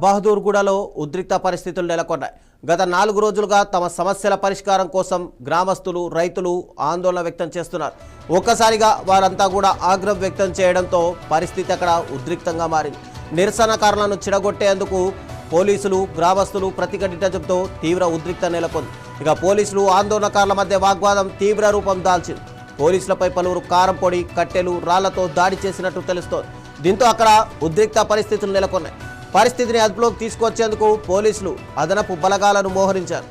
బహదూర్గూడలో ఉద్రిక్త పరిస్థితులు నెలకొన్నాయి. గత 4 రోజులుగా తమ సమస్యల పరిష్కారం కోసం గ్రామస్తులు, రైతులు ఆందోళన వ్యక్తం చేస్తున్నారు. ఒక్కసారిగా వారంతా కూడా ఆగ్రహం వ్యక్తం చేయడంతో పరిస్థితి అక్కడ ఉద్రిక్తంగా మారింది. నిరసనకారులను చిడగొట్టేందుకు పోలీసులు, గ్రామస్తులు ప్రతిఘటించడంతో తీవ్ర ఉద్రిక్త నెలకొంది. ఇక పోలీసులు, ఆందోళనకారుల మధ్య వాగ్వాదం తీవ్ర రూపం దాల్చింది. పోలీసులపై పలువురు కారం పొడి, కట్టెలు, రాళ్లతో దాడి చేసినట్టు తెలుస్తోంది. దీంతో అక్కడ ఉద్రిక్త పరిస్థితులు నెలకొన్నాయి. పరిస్థితిని అదుపులోకి తీసుకొచ్చేందుకు పోలీసులు అదనపు బలగాలను మోహరించారు.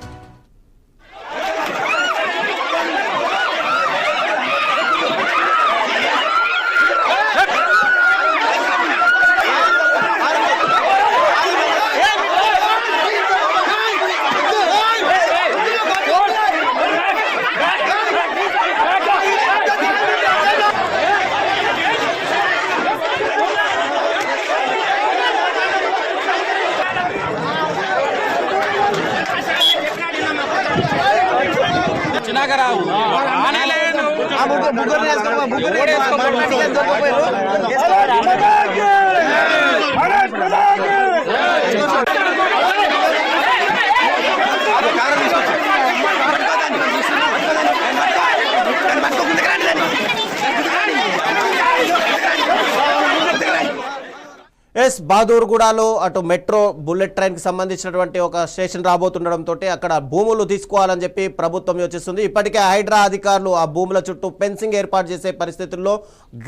బహదూర్గూడలో అటు మెట్రో బుల్లెట్ ట్రైన్కి సంబంధించినటువంటి ఒక స్టేషన్ రాబోతుండడంతో అక్కడ భూములు తీసుకోవాలని చెప్పి ప్రభుత్వం యోచిస్తుంది. ఇప్పటికే హైడ్రా అధికారులు ఆ భూముల చుట్టూ ఫెన్సింగ్ ఏర్పాటు చేసే పరిస్థితుల్లో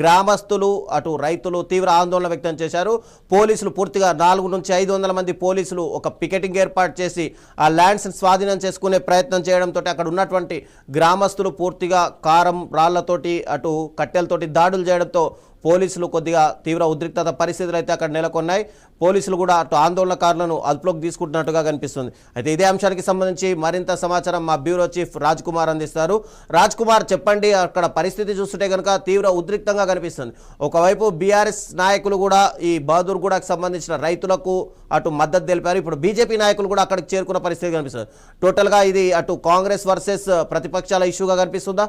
గ్రామస్తులు, అటు రైతులు తీవ్ర ఆందోళన వ్యక్తం చేశారు. పోలీసులు పూర్తిగా 400 నుంచి 500 మంది పోలీసులు ఒక పికెటింగ్ ఏర్పాటు చేసి ఆ ల్యాండ్స్ స్వాధీనం చేసుకునే ప్రయత్నం చేయడంతో అక్కడ ఉన్నటువంటి గ్రామస్తులు పూర్తిగా కారం, రాళ్లతోటి, అటు కట్టెలతోటి దాడులు చేయడంతో పోలీసులు కొద్దిగా తీవ్ర ఉద్రిక్తత పరిస్థితులు అయితే అక్కడ నెలకొన్నాయి. పోలీసులు కూడా అటు ఆందోళనకారులను అదుపులోకి తీసుకుంటున్నట్టుగా కనిపిస్తుంది. అయితే ఇదే అంశానికి సంబంధించి మరింత సమాచారం మా బ్యూరో చీఫ్ రాజ్ కుమార్ అందిస్తారు. రాజ్ కుమార్, చెప్పండి, అక్కడ పరిస్థితి చూస్తుంటే కనుక తీవ్ర ఉద్రిక్తంగా కనిపిస్తుంది. ఒకవైపు బీఆర్ఎస్ నాయకులు కూడా ఈ బహదూర్గూడకు సంబంధించిన రైతులకు అటు మద్దతు తెలిపారు. ఇప్పుడు బీజేపీ నాయకులు కూడా అక్కడికి చేరుకున్న పరిస్థితి కనిపిస్తుంది. టోటల్గా ఇది అటు కాంగ్రెస్ వర్సెస్ ప్రతిపక్షాల ఇష్యూగా కనిపిస్తుందా?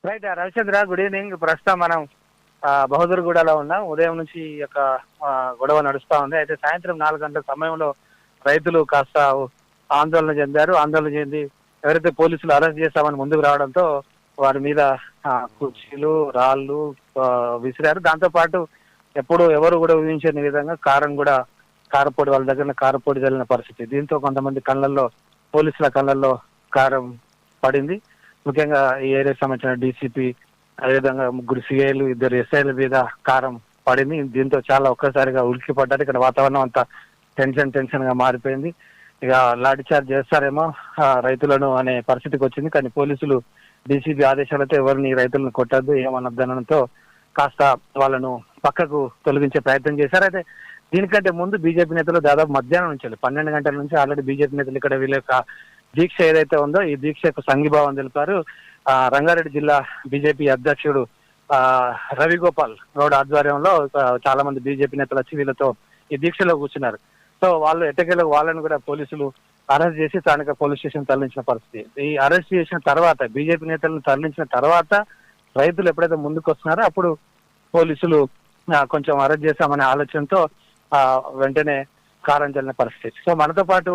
Right Ravichandra, good evening. ప్రస్తుతం మనం బహదూర్గూడలో ఉన్నాం. ఉదయం నుంచి యొక్క గొడవ నడుస్తూ ఉంది. అయితే సాయంత్రం 4 గంటల సమయంలో రైతులు కాస్త ఆందోళన చెందారు. ఆందోళన చెంది ఎవరైతే పోలీసులు అరెస్ట్ చేస్తామని ముందుకు రావడంతో వారి మీద కుర్చీలు, రాళ్ళు విసిరారు. దాంతోపాటు ఎవరు కూడా ఊహించని విధంగా కారపొడి వాళ్ళ దగ్గర కారపొడి చల్లిన పరిస్థితి. దీంతో కొంతమంది పోలీసుల కళ్ళల్లో కారం పడింది. ముఖ్యంగా ఈ ఏరియాకి సంబంధించిన డీసీపీ, అదేవిధంగా 3 సిఐలు, 2 ఎస్ఐల మీద కారం పడింది. దీంతో చాలా ఒక్కసారిగా ఉలిక్కి పడ్డారు. ఇక్కడ వాతావరణం అంతా టెన్షన్ గా మారిపోయింది. ఇక లాఠీ చార్జ్ చేస్తారేమో రైతులను అనే పరిస్థితికి వచ్చింది. కానీ పోలీసులు డీసీపీ ఆదేశాలతో ఎవరిని రైతులను కొట్టద్దు, ఏమనొద్దనడంతో కాస్త వాళ్ళను పక్కకు తొలగించే ప్రయత్నం చేశారు. అయితే దీనికంటే ముందు బీజేపీ నేతలు దాదాపు మధ్యాహ్నం నుంచి 12 గంటల నుంచి ఆల్రెడీ బీజేపీ నేతలు ఇక్కడ వీళ్ళ యొక్క దీక్ష ఏదైతే ఉందో ఈ దీక్షకు సంఘీభావం తెలిపారు. రంగారెడ్డి జిల్లా బీజేపీ అధ్యక్షుడు రవిగోపాల్ గౌడ్ ఆధ్వర్యంలో చాలా మంది బీజేపీ నేతలు వచ్చి వీళ్ళతో ఈ దీక్షలో కూర్చున్నారు. సో వాళ్ళు ఎట్టకేలకు వాళ్ళని కూడా పోలీసులు అరెస్ట్ చేసి స్థానిక పోలీస్ స్టేషన్ తరలించిన పరిస్థితి. ఈ అరెస్ట్ చేసిన తర్వాత, బీజేపీ నేతలను తరలించిన తర్వాత రైతులు ఎప్పుడైతే ముందుకు వస్తున్నారో అప్పుడు పోలీసులు కొంచెం అరెస్ట్ చేశామనే ఆలోచనతో వెంటనే కారం చల్లిన పరిస్థితి. సో మనతో పాటు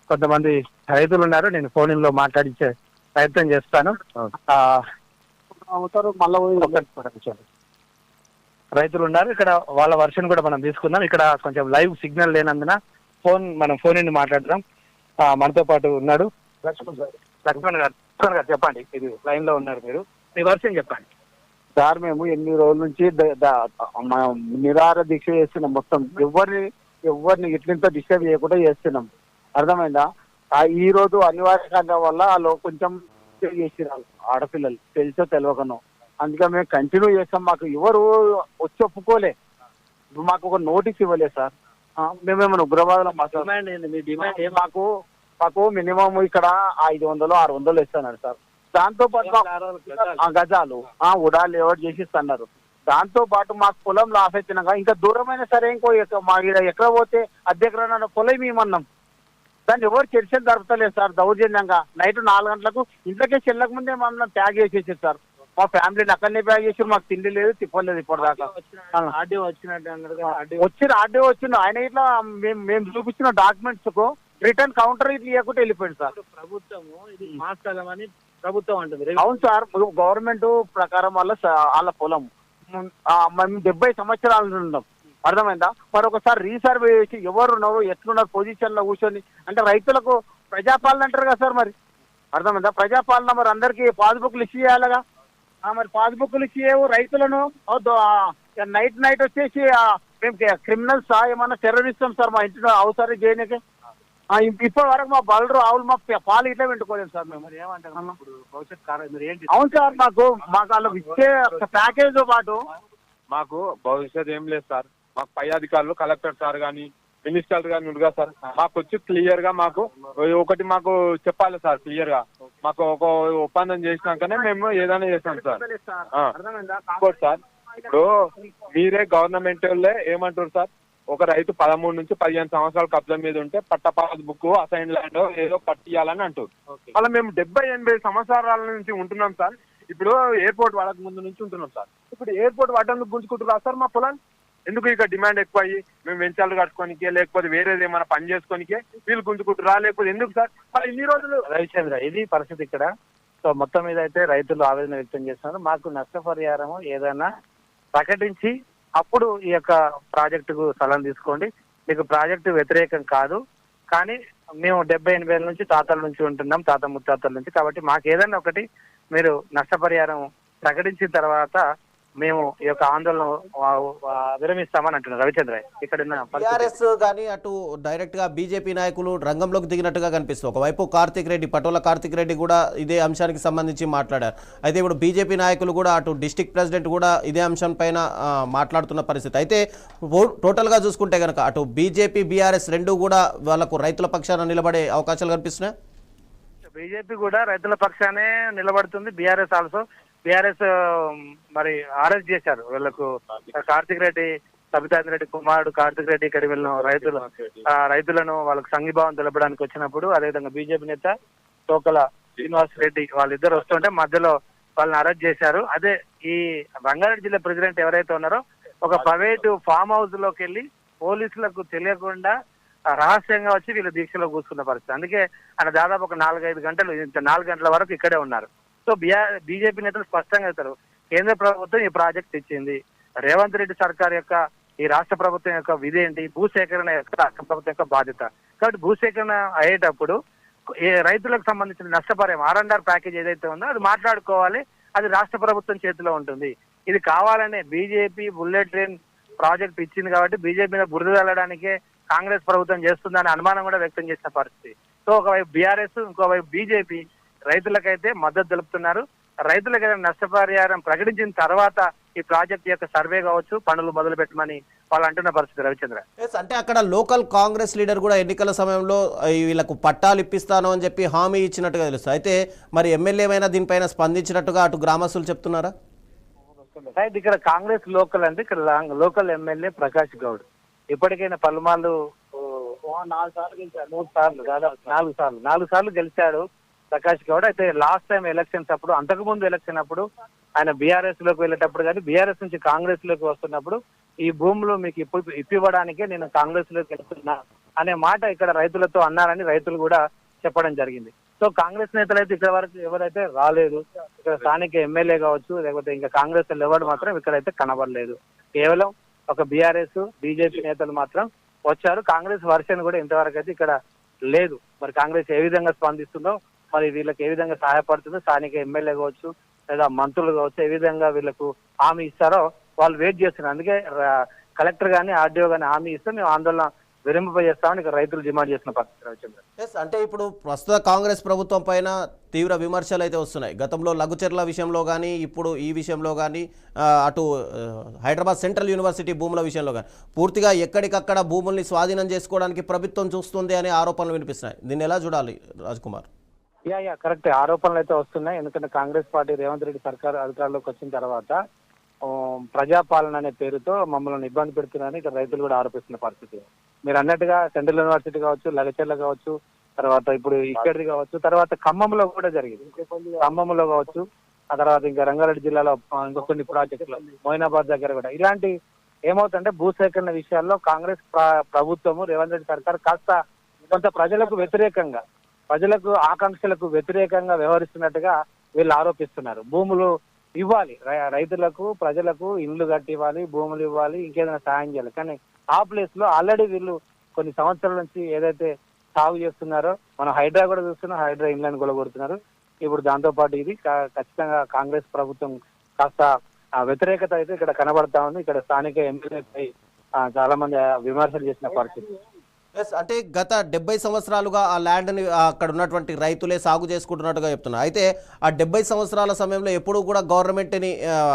కొంతమంది రైతులు ఉన్నారు. నేను ఫోన్ లో మాట్లాడించే ప్రయత్నం చేస్తాను. రైతులు ఉన్నారు ఇక్కడ, వాళ్ళ వర్షన్ కూడా మనం తీసుకుందాం. ఇక్కడ కొంచెం లైవ్ సిగ్నల్ లేనందున మనం ఫోన్ మాట్లాడదాం. మనతో పాటు ఉన్నాడు లక్ష్మణ్ గారు. చెప్పండి, ఇది లైన్ లో ఉన్నారు, మీరు మీ వర్షన్ చెప్పండి. సార్, మేము ఎన్ని రోజుల నుంచి నిరాహార దీక్ష చేస్తున్నాం. మొత్తం ఎవరిని ఇట్లింత డిస్టర్బ్ చేయకుండా చేస్తున్నాం. అర్థమైందా? ఈ రోజు అనివార్య కారణం వల్ల వాళ్ళు కొంచెం చేసినారు ఆడపిల్లలు, తెలుసో తెలియకనో. అందుకే మేము కంటిన్యూ చేస్తాం. మాకు ఎవరు వచ్చి ఒప్పుకోలే, మాకు ఒక నోటీస్ ఇవ్వలేదు సార్. మేమేమన్నా ఉగ్రవాదులు మాకు మినిమం ఇక్కడ 500-600 ఇస్తున్నారు సార్. దాంతో పాటు గజాలు ఉడాలు ఎవరు చేసిస్తున్నారు. దాంతో పాటు మాకు పొలం లాస్ అవుతున్నాగా, ఇంకా దూరమైనా సరే ఇంకో మా ఎక్కడ పోతే అద్దెకరణ పొలం ఏమన్నాం. దాన్ని ఎవరు చర్చలు జరుపుతలేదు సార్. దౌర్జన్యంగా నైట్ 4 గంటలకు ఇంట్లోకే చెల్లక ముందే మనం ట్యాగ్ చేసేసారు సార్. మా ఫ్యామిలీని అక్కడనే బ్యాగ్ చేసి మాకు తిండి లేదు తిప్పలేదు ఇప్పటిదాకా. ఆర్డీఓ వచ్చినట్టు అన్నారు కదా, ఆర్డీఓ వచ్చిండు ఆయన ఇట్లా మేము చూపించిన డాక్యుమెంట్స్ కు రిటర్న్ కౌంటర్ ఇట్లా ఇవ్వకుండా వెళ్ళిపోయింది సార్. ప్రభుత్వము ఇది మా స్థలం అని ప్రభుత్వం అంటుంది. అవును సార్, గవర్నమెంట్ ప్రకారం వాళ్ళ పొలం మేము 70 సంవత్సరాల నుండి ఉన్నాం, అర్థమైందా? మరొకసారి రీసర్వే చేసి ఎవరున్నారు ఎట్లున్నారు పొజిషన్ లో కూర్చొని అంటే రైతులకు ప్రజాపాలన అంటారు కదా సార్, మరి అర్థమైందా? ప్రజాపాలన మరి అందరికి పాస్బుక్లు ఇచ్చి చేయాలిగా, మరి పాస్బుక్లు ఇచ్చేవు రైతులను నైట్ వచ్చేసి మేము క్రిమినల్స్ ఏమన్నా టెర్రరిస్టం సార్ మా ఇంటిలో అవసరం చేయనికే. ఇప్పటి వరకు మా బలరు ఆవులు మా పాలు ఇట్లా పెట్టుకోలేదు సార్ మేము. మరి ఏమంటారు ఇప్పుడు భవిష్యత్ కార్యాలయం ఏంటి? అవును సార్, మాకు వాళ్ళకి ఇచ్చే ప్యాకేజ్ తో పాటు మాకు భవిష్యత్ ఏం లేదు సార్. మాకు పై అధికారులు కలెక్టర్ సార్ కానీ మినిస్టర్ గాని ఉండగా సార్ మాకు వచ్చి క్లియర్ గా మాకు ఒకటి మాకు చెప్పాలి సార్, క్లియర్ గా మాకు ఒక ఒప్పందం చేసినాకనే మేము ఏదైనా చేస్తాం సార్. ఇంకోటి సార్, ఇప్పుడు మీరే గవర్నమెంట్ వాళ్ళే ఏమంటారు సార్, ఒక రైతు 13 నుంచి 15 సంవత్సరాల కబ్జా మీద ఉంటే పట్ట పాస్ బుక్ అసైన్ ల్యాండ్ ఏదో పట్టియాలని అంటారు. అలా మేము 70-80 సంవత్సరాల నుంచి ఉంటున్నాం సార్. ఇప్పుడు ఎయిర్పోర్ట్ వాడక ముందు నుంచి ఉంటున్నాం సార్. ఇప్పుడు ఎయిర్పోర్ట్ వాడడానికి గుంజుకుంటున్నారు సార్ మా పొలాన్ని. ఎందుకు ఇక డిమాండ్ ఎక్కువ అయ్యి మేము వెంచాలు కట్టుకోనికే లేకపోతే వేరేది ఏమైనా పని చేసుకోనికే వీళ్ళు గుంజుకుంటురా, లేకపోతే ఎందుకు సార్ మరి ఇన్ని రోజులు? రవిచంద్ర, ఇది పరిస్థితి ఇక్కడ. సో మొత్తం మీద అయితే రైతులు ఆవేదన వ్యక్తం చేస్తున్నారు. మాకు నష్టపరిహారం ఏదైనా ప్రకటించి అప్పుడు ఈ యొక్క ప్రాజెక్టుకు స్థలం తీసుకోండి, మీకు ప్రాజెక్టు వ్యతిరేకం కాదు, కానీ మేము 70-80 ఏళ్ళ నుంచి తాతల నుంచి ఉంటున్నాం, తాత ముత్తాతల నుంచి, కాబట్టి మాకు ఏదైనా ఒకటి మీరు నష్టపరిహారం ప్రకటించిన తర్వాత మేము ఈ యొక్క ఆందోళన విరమిస్తామని అంటున్నారు రవిచంద్ర. ఇక్కడ టీఆర్ఎస్ కానీ అటు డైరెక్ట్ గా బీజేపీ నాయకులు రంగంలోకి దిగినట్టుగా కనిపిస్తుంది. ఒకవైపు కార్తిక్ రెడ్డి, పటోల కార్తిక్ రెడ్డి కూడా ఇదే అంశానికి సంబంధించి మాట్లాడారు. అయితే ఇప్పుడు బీజేపీ నాయకులు కూడా అటు డిస్ట్రిక్ట్ ప్రెసిడెంట్ కూడా ఇదే అంశం పైన మాట్లాడుతున్న పరిస్థితి. అయితే టోటల్ గా చూసుకుంటే కనుక అటు బీజేపీ బీఆర్ఎస్ రెండు కూడా వాళ్ళకు రైతుల పక్షాన నిలబడే అవకాశాలు కనిపిస్తున్నాయి. బీజేపీ కూడా రైతుల పక్షానే నిలబడుతుంది. బీఆర్ఎస్ మరి అరెస్ట్ చేశారు వీళ్ళకు. కార్తిక్ రెడ్డి, సబితాంద్ర రెడ్డి కుమారుడు కార్తిక్ రెడ్డి ఇక్కడ వీళ్ళను రైతులను వాళ్ళకు సంఘీభావం తెలపడానికి వచ్చినప్పుడు, అదేవిధంగా బీజేపీ నేత తోకల శ్రీనివాస్ రెడ్డి వాళ్ళిద్దరు వస్తుంటే మధ్యలో వాళ్ళని అరెస్ట్ చేశారు. అదే ఈ రంగారెడ్డి జిల్లా ప్రెసిడెంట్ ఎవరైతే ఉన్నారో ఒక ప్రైవేటు ఫామ్ హౌస్ లోకి వెళ్ళి పోలీసులకు తెలియకుండా రహస్యంగా వచ్చి వీళ్ళు దీక్షలో కూర్చున్న పరిస్థితి. అందుకే ఆయన దాదాపు ఒక 4-5 గంటలు 4 గంటల వరకు ఇక్కడే ఉన్నారు. సో బీజేపీ నేతలు స్పష్టంగా చెప్తారు, కేంద్ర ప్రభుత్వం ఈ ప్రాజెక్ట్ ఇచ్చింది, రేవంత్ రెడ్డి సర్కార్ యొక్క ఈ రాష్ట్ర ప్రభుత్వం యొక్క విధి ఏంటి, భూసేకరణ యొక్క రాష్ట్ర ప్రభుత్వం యొక్క బాధ్యత. కాబట్టి భూసేకరణ అయ్యేటప్పుడు రైతులకు సంబంధించిన నష్టపరిహారం R&R ప్యాకేజ్ ఏదైతే ఉందో అది మాట్లాడుకోవాలి, అది రాష్ట్ర ప్రభుత్వం చేతిలో ఉంటుంది. ఇది కావాలనే బీజేపీ బుల్లెట్ ట్రైన్ ప్రాజెక్ట్ ఇచ్చింది కాబట్టి బీజేపీ మీద బురద వెళ్ళడానికే కాంగ్రెస్ ప్రభుత్వం చేస్తుందనే అనుమానం కూడా వ్యక్తం చేసిన పరిస్థితి. సో ఒకవైపు బీఆర్ఎస్, ఇంకోవైపు బీజేపీ రైతులకైతే మద్దతు తెలుపుతున్నారు. రైతులకు ఏదైనా నష్టపరిహారం ప్రకటించిన తర్వాత ఈ ప్రాజెక్ట్ యొక్క సర్వే కావచ్చు పనులు మొదలు పెట్టమని వాళ్ళు అంటున్న పరిస్థితి రవిచంద్ర. అంటే అక్కడ లోకల్ కాంగ్రెస్ లీడర్ కూడా ఎన్నికల సమయంలో వీళ్ళకు పట్టాలు ఇప్పిస్తాను అని చెప్పి హామీ ఇచ్చినట్టుగా తెలుసు. అయితే మరి ఎమ్మెల్యేమైనా దీనిపైన స్పందించినట్టుగా అటు గ్రామస్తులు చెప్తున్నారా? రైట్, ఇక్కడ కాంగ్రెస్ లోకల్ అంటే ఇక్కడ లోకల్ ఎమ్మెల్యే ప్రకాష్ గౌడ్ ఇప్పటికైనా పలుమార్లు 4 సార్లు గెలిచాడు, 3 సార్లు దాదాపు 4 సార్లు గెలిచాడు ప్రకాష్ గౌడ్. అయితే లాస్ట్ టైం ఎలక్షన్స్ అప్పుడు, అంతకుముందు ఎలక్షన్ అప్పుడు ఆయన బీఆర్ఎస్ లోకి వెళ్ళేటప్పుడు కానీ బీఆర్ఎస్ నుంచి కాంగ్రెస్ లోకి వస్తున్నప్పుడు ఈ భూములు మీకు ఇప్పివ్వడానికే నేను కాంగ్రెస్ లోకి వెళ్తున్నా అనే మాట ఇక్కడ రైతులతో అన్నారని రైతులు కూడా చెప్పడం జరిగింది. సో కాంగ్రెస్ నేతలు అయితే ఇక్కడ వరకు ఎవరైతే రాలేదు, ఇక్కడ స్థానిక ఎమ్మెల్యే కావచ్చు లేకపోతే ఇంకా కాంగ్రెస్ ఎవరు మాత్రం ఇక్కడైతే కనబడలేదు. కేవలం ఒక బీఆర్ఎస్ బీజేపీ నేతలు మాత్రం వచ్చారు. కాంగ్రెస్ వర్షన్ కూడా ఇంతవరకు అయితే ఇక్కడ లేదు. మరి కాంగ్రెస్ ఏ విధంగా స్పందిస్తుందో, మరి వీళ్ళకి ఏ విధంగా సహాయపడుతుందో, స్థానిక ఎమ్మెల్యే కావచ్చు లేదా మంత్రులు కావచ్చు ఏ విధంగా వీళ్ళకు హామీ ఇస్తారో వాళ్ళు వెయిట్ చేస్తున్నారు. అందుకే కలెక్టర్ గానీ ఆర్డీఓ గానీ హామీ ఇస్తే మేము ఆందోళన విరమింపజేస్తామని ఇక్కడ రైతులు డిమాండ్ చేసిన పరిస్థితి రవిచంద్ర. అంటే ఇప్పుడు ప్రస్తుత కాంగ్రెస్ ప్రభుత్వం పైన తీవ్ర విమర్శలు అయితే వస్తున్నాయి. గతంలో లఘుచర్ల విషయంలో కానీ ఇప్పుడు ఈ విషయంలో కానీ అటు హైదరాబాద్ సెంట్రల్ యూనివర్సిటీ భూముల విషయంలో కానీ పూర్తిగా ఎక్కడికక్కడ భూముల్ని స్వాధీనం చేసుకోవడానికి ప్రభుత్వం చూస్తుంది అనే ఆరోపణలు వినిపిస్తున్నాయి. దీన్ని ఎలా చూడాలి రాజ్ కుమార్? కరెక్ట్, ఆరోపణలు అయితే వస్తున్నాయి. ఎందుకంటే కాంగ్రెస్ పార్టీ రేవంత్ రెడ్డి సర్కార్ అధికారంలోకి వచ్చిన తర్వాత ప్రజాపాలన అనే పేరుతో మమ్మల్ని ఇబ్బంది పెడుతున్నారని ఇక్కడ రైతులు కూడా ఆరోపిస్తున్న పరిస్థితి. మీరు అన్నట్టుగా సెంట్రల్ యూనివర్సిటీ కావచ్చు, లగచర్ల కావచ్చు, తర్వాత ఇప్పుడు ఇక్కడిది కావచ్చు, తర్వాత ఖమ్మంలో కూడా జరిగింది. ఖమ్మంలో కావచ్చు ఆ తర్వాత ఇంకా రంగారెడ్డి జిల్లాలో ఇంకా కొన్ని ప్రాజెక్టులు, మోయినాబాద్ దగ్గర కూడా ఇలాంటి ఏమవుతుందంటే భూసేకరణ విషయాల్లో కాంగ్రెస్ ప్రభుత్వము రేవంత్ రెడ్డి సర్కార్ కాస్త కొంత ప్రజలకు వ్యతిరేకంగా, ప్రజలకు ఆకాంక్షలకు వ్యతిరేకంగా వ్యవహరిస్తున్నట్టుగా వీళ్ళు ఆరోపిస్తున్నారు. భూములు ఇవ్వాలి, రైతులకు ప్రజలకు ఇండ్లు కట్టివ్వాలి, భూములు ఇవ్వాలి, ఇంకేదైనా సాయం చేయాలి. కానీ ఆ ప్లేస్ లో ఆల్రెడీ వీళ్ళు కొన్ని సంవత్సరాల నుంచి ఏదైతే సాగు చేస్తున్నారో, మనం హైడ్రా కూడా చూస్తున్నాం, హైడ్రా ఇండ్లను కొలగొడుతున్నారు. ఇప్పుడు దాంతో పాటు ఇది ఖచ్చితంగా కాంగ్రెస్ ప్రభుత్వం కాస్త వ్యతిరేకత అయితే ఇక్కడ కనబడతా ఉంది. ఇక్కడ స్థానిక ఎమ్మెల్యేపై చాలా మంది విమర్శలు చేసిన పరిస్థితి. అంటే గత 70 సంవత్సరాలుగా ఆ ల్యాండ్ని అక్కడ ఉన్నటువంటి రైతులే సాగు చేసుకుంటున్నట్టుగా చెప్తున్నారు. అయితే ఆ 70 సంవత్సరాల సమయంలో ఎప్పుడూ కూడా గవర్నమెంట్ని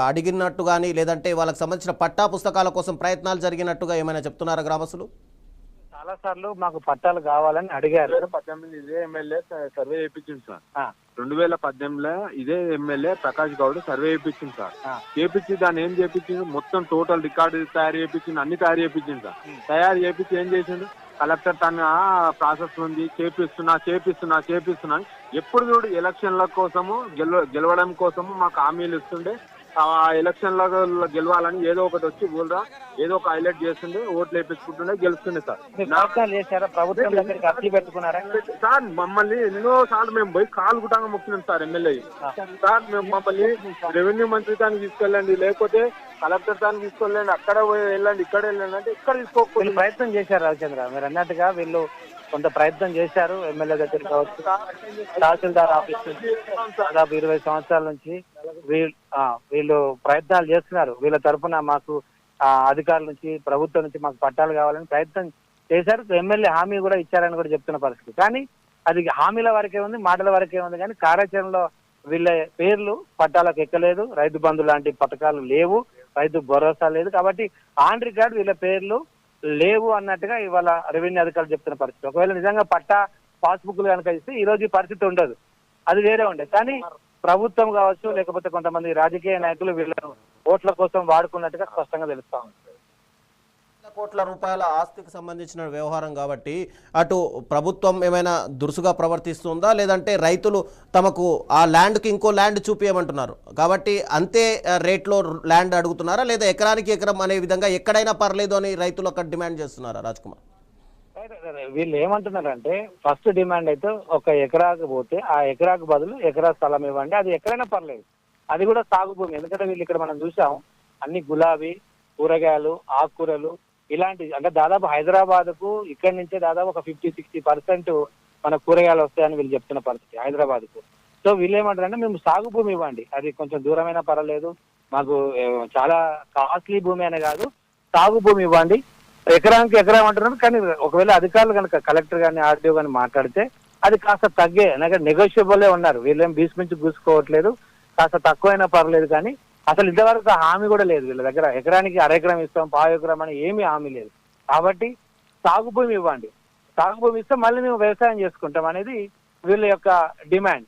అడిగినట్టు కానీ, లేదంటే వాళ్ళకి సంబంధించిన పట్టా పుస్తకాల కోసం ప్రయత్నాలు జరిగినట్టుగా ఏమైనా చెప్తున్నారా గ్రామస్తులు? చాలా సార్లు మాకు పట్టాలు కావాలని అడిగారు. 2018 ఇదే ఎమ్మెల్యే సర్వే చేయించింది సార్. 2018లో ఇదే ఎమ్మెల్యే ప్రకాష్ గౌడ్ సర్వే చేయించింది సార్. చేపించి దాన్ని ఏం చేపించింది, మొత్తం టోటల్ రికార్డు తయారు చేయించింది, అన్ని తయారు చేయించింది సార్. తయారు చేపించి ఏం చేసిండు, కలెక్టర్ తన ప్రాసెస్ ఉంది, చేపిస్తున్నా ఎప్పుడు చూడు ఎలక్షన్ల కోసము గెలవడం కోసము మాకు హామీలు ఇస్తుండే. ఆ ఎలక్షన్ల గెలవాలని ఏదో ఒకటి వచ్చి ఊళ్ళో ఏదో ఒక హైలైట్ చేస్తుండే, ఓట్లు వేపించుకుంటుండే, గెలుస్తుండే సార్. ప్రభుత్వం దగ్గరికి అర్జీ పెట్టుకున్నారా సార్? మమ్మల్ని ఎన్నో సార్లు మేము పోయి కాలు గుట్టంగా మొక్కినాం సార్ ఎమ్మెల్యే సార్. మేము మమ్మల్ని రెవెన్యూ మంత్రి దానికి తీసుకెళ్ళండి, లేకపోతే కలెక్టర్ దానికి తీసుకెళ్ళండి, అక్కడ వెళ్ళండి, ఇక్కడ వెళ్ళండి అంటే ఇక్కడ తీసుకోకపోతే ప్రయత్నం చేశారు. రవిచంద్ర మీరు అన్నట్టుగా వీళ్ళు కొంత ప్రయత్నం చేశారు. ఎమ్మెల్యే దగ్గర కావచ్చు, తహసీల్దార్ ఆఫీస్ దాదాపు 20 సంవత్సరాల నుంచి వీళ్ళు ప్రయత్నాలు చేస్తున్నారు. వీళ్ళ తరఫున మాకు అధికారుల నుంచి, ప్రభుత్వం నుంచి మాకు పట్టాలు కావాలని ప్రయత్నం చేశారు. ఎమ్మెల్యే హామీ కూడా ఇచ్చారని కూడా చెప్తున్న పరిస్థితి. కానీ అది హామీల వరకే ఉంది, మాటల వరకే ఉంది. కానీ కార్యాచరణలో వీళ్ళ పేర్లు పట్టాలకు ఎక్కలేదు, రైతు బంధు లాంటి పథకాలు లేవు, రైతు భరోసా లేదు. కాబట్టి ఆన్ రికార్డ్ వీళ్ళ పేర్లు లేవు అన్నట్టుగా ఇవాళ రెవెన్యూ అధికారులు చెప్తున్న పరిస్థితి. ఒకవేళ నిజంగా పట్టా పాస్బుక్లు కనుక ఇస్తే ఈ రోజు ఈ పరిస్థితి ఉండదు, అది వేరే ఉండేది. కానీ ప్రభుత్వం కావచ్చు, లేకపోతే కొంతమంది రాజకీయ నాయకులు వీళ్ళను ఓట్ల కోసం వాడుకున్నట్టుగా స్పష్టంగా తెలుస్తా ఉంది. కోట్ల రూపాయల ఆస్తికి సంబంధించిన వ్యవహారం కాబట్టి అటు ప్రభుత్వం ఏమైనా దురుసుగా ప్రవర్తిస్తుందా, లేదంటే రైతులు తమకు ఆ ల్యాండ్కి ఇంకో ల్యాండ్ చూపించమంటున్నారు కాబట్టి అంతే రేట్లో ల్యాండ్ అడుగుతున్నారా, లేదా ఎకరానికి ఎకరం అనే విధంగా ఎక్కడైనా పర్లేదు అని రైతులు అక్కడ డిమాండ్ చేస్తున్నారా? రాజ్ కుమార్, వీళ్ళు ఏమంటున్నారంటే ఫస్ట్ డిమాండ్ అయితే ఒక ఎకరాకు పోతే ఆ ఎకరాకు బదులు ఎకరా స్థలం ఇవ్వండి, అది ఎక్కడైనా పర్లేదు, అది కూడా సాగు భూమి. ఎందుకంటే వీళ్ళు ఇక్కడ మనం చూసాం అన్ని గులాబీ, కూరగాయలు, ఆకుకూరలు ఇలాంటి, అంటే దాదాపు హైదరాబాద్ కు ఇక్కడి నుంచే దాదాపు ఒక 50-60% మన కూరగాయలు వస్తాయని వీళ్ళు చెప్తున్న పరిస్థితి హైదరాబాద్ కు. సో వీళ్ళు ఏమంటారంటే మేము సాగు భూమి ఇవ్వండి, అది కొంచెం దూరమైనా పర్వాలేదు, మాకు చాలా కాస్ట్లీ భూమి అనే కాదు, సాగు భూమి ఇవ్వండి, ఎకరానికి ఎకరం అంటున్నారు. కానీ ఒకవేళ అధికారులు కనుక కలెక్టర్ గాని ఆర్డీఓ గాని మాట్లాడితే అది కాస్త తగ్గే, నెగోషియబుల్ ఉన్నారు, వీళ్ళేం బీస్ గూసుకోవట్లేదు, కాస్త తక్కువైనా పర్లేదు. కానీ అసలు ఇంతవరకు హామీ కూడా లేదు వీళ్ళ దగ్గర. ఎకరానికి అరెకరం ఇస్తాం, పావు ఎకరం అని ఏమీ హామీ లేదు. కాబట్టి సాగు భూమి ఇవ్వండి, సాగు భూమి ఇస్తే మళ్ళీ మేము వ్యవసాయం చేసుకుంటాం అనేది వీళ్ళ యొక్క డిమాండ్.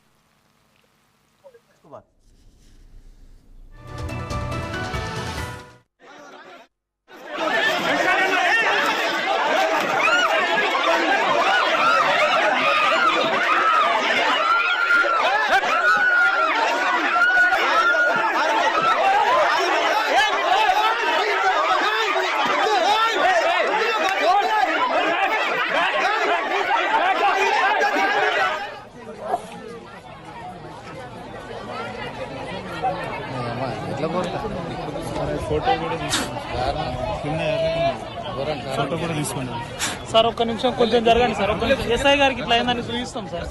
ఫోటో కూడా తీసుకోండి సార్. ఒక్క నిమిషం కొంచెం జరగండి సార్, ఒక్క నిమిషం. ఎస్ఐ గారికి ఇట్లా అయిందని చూపిస్తాం సార్.